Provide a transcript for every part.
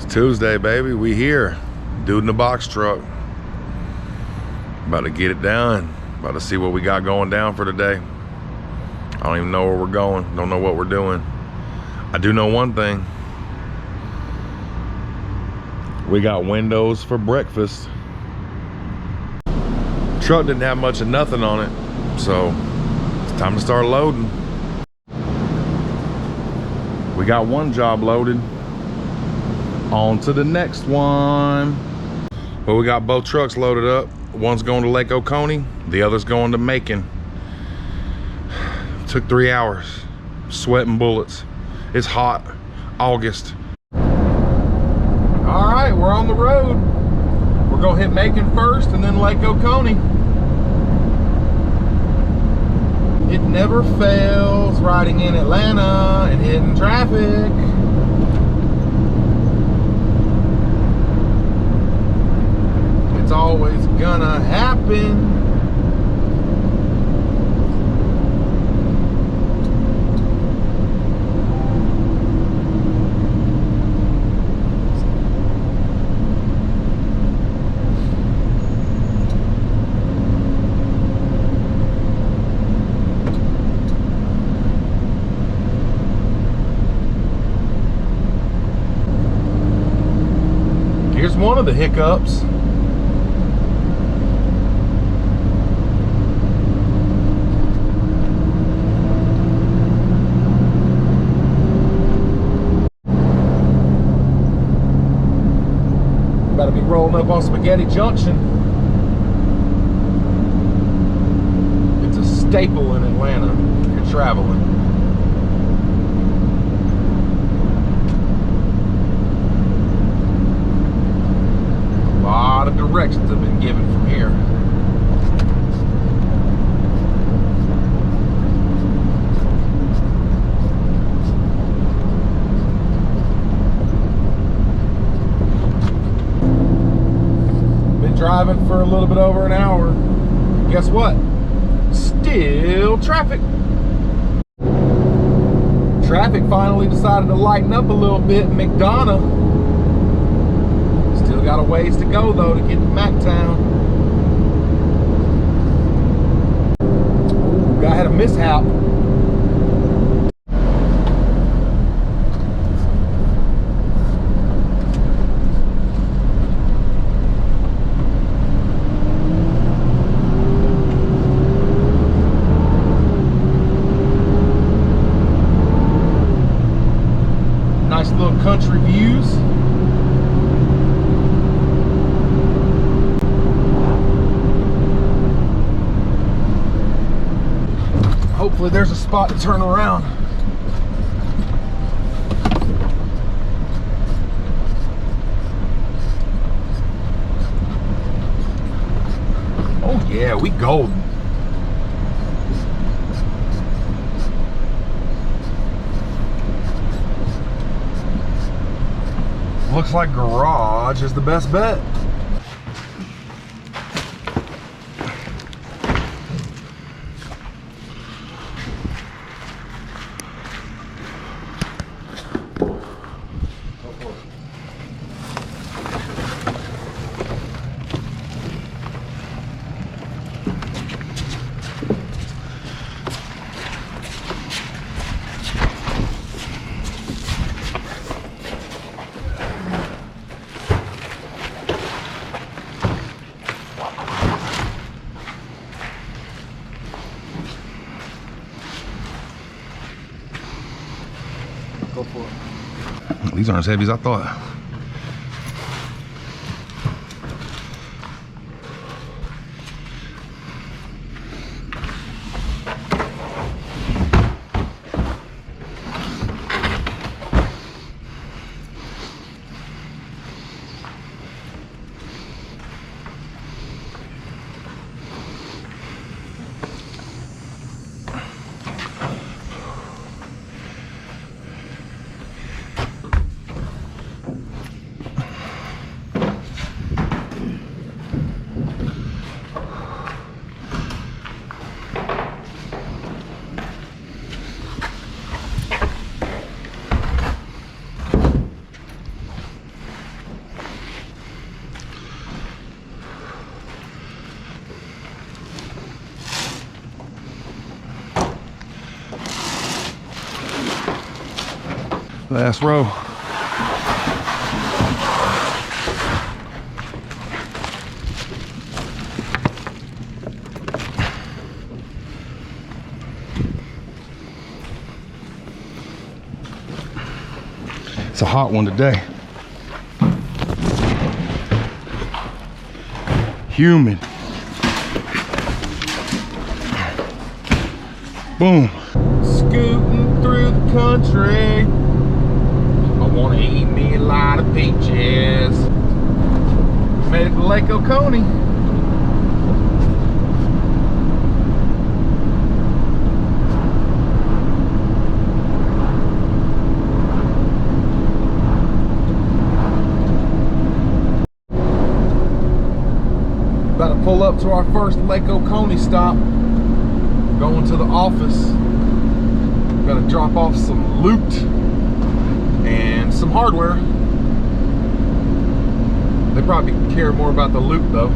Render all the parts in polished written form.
Tuesday, baby. We here. Dude in the box truck. About to get it done. About to see what we got going down for today. I don't even know where we're going. Don't know what we're doing. I do know one thing. We got windows for breakfast. Truck didn't have much of nothing on it, so it's time to start loading. We got one job loaded. On to the next one. Well, we got both trucks loaded up. One's going to Lake Oconee, the other's going to Macon. Took 3 hours, sweating bullets. It's hot, August. All right, we're on the road. We're gonna hit Macon first and then Lake Oconee. It never fails, riding in Atlanta and hitting traffic. It's always gonna happen. Here's one of the hiccups. About to be rolling up on Spaghetti Junction. It's a staple in Atlanta if you're traveling. A lot of directions have been given from here. Been driving for a little bit over an hour. Guess what? Still traffic. Traffic finally decided to lighten up a little bit in McDonough. Still got a ways to go though to get to Mactown. Ooh, guy had a mishap. Nice little country views. Hopefully there's a spot to turn around. Oh yeah, we golden. Looks like garage is the best bet. Go for it. These aren't as heavy as I thought. Last row. It's a hot one today. Humid. Boom. Scooting through the country. I want to eat me a lot of peaches. Made it to Lake Oconee. About to pull up to our first Lake Oconee stop. Going to the office. Gotta drop off some loot and some hardware. They probably care more about the loot though.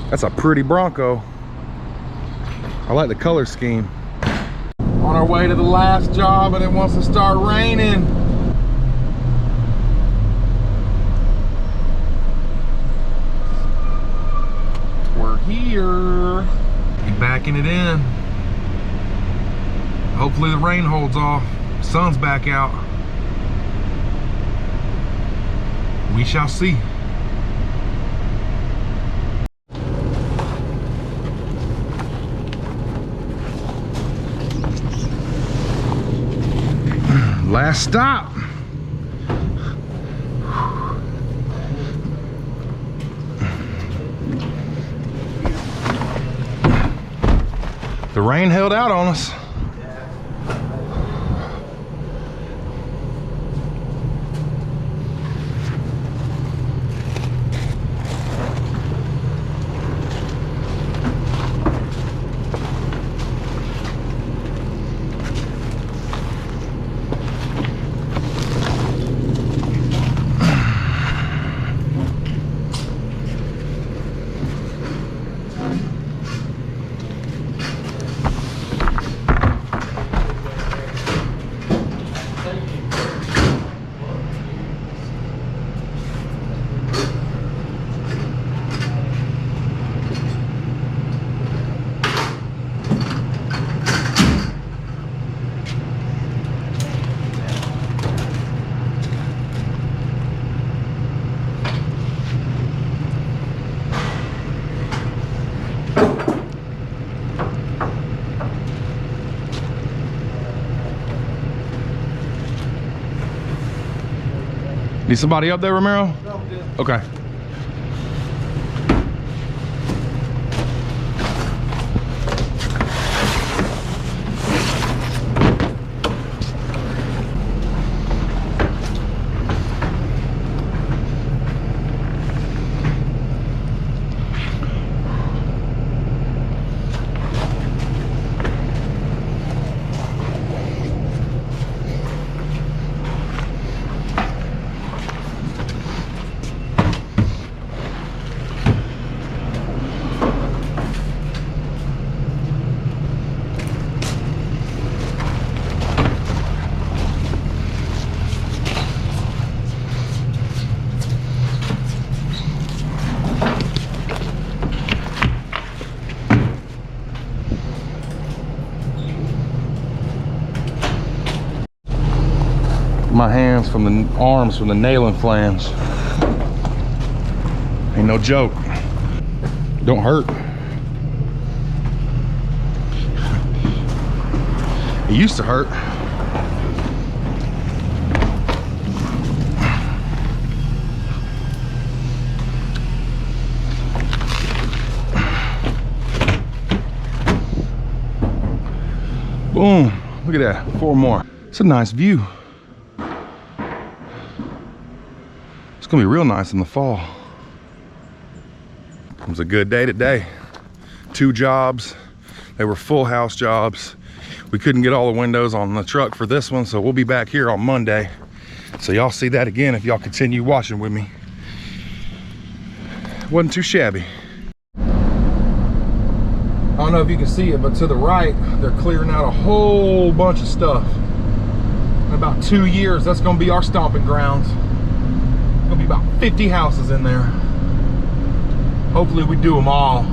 That's a pretty Bronco. I like the color scheme. On our way to the last job and it wants to start raining. We're here. Be backing it in. Hopefully the rain holds off. Sun's back out. We shall see. Last stop. The rain held out on us. Need somebody up there, Romero? No, I'm good. Okay. My hands from the arms from the nailing flange. Ain't no joke. Don't hurt. It used to hurt. Boom. Look at that. 4 more. It's a nice view. It's gonna be real nice in the fall. It was a good day today. 2 jobs. They were full house jobs. We couldn't get all the windows on the truck for this one, so we'll be back here on Monday So y'all see that again if y'all continue watching with me. Wasn't too shabby. I don't know if you can see it, but to the right, they're clearing out a whole bunch of stuff. In about 2 years, that's gonna be our stomping grounds. Gonna be about 50 houses in there. Hopefully we do them all.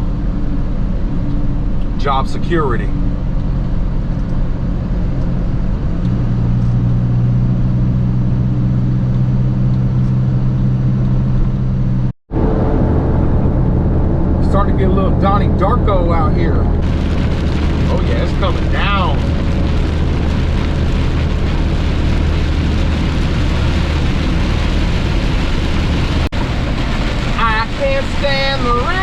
Job security. Starting to get a little Donnie Darko out here. Oh yeah, it's coming down. I can't stand the rain.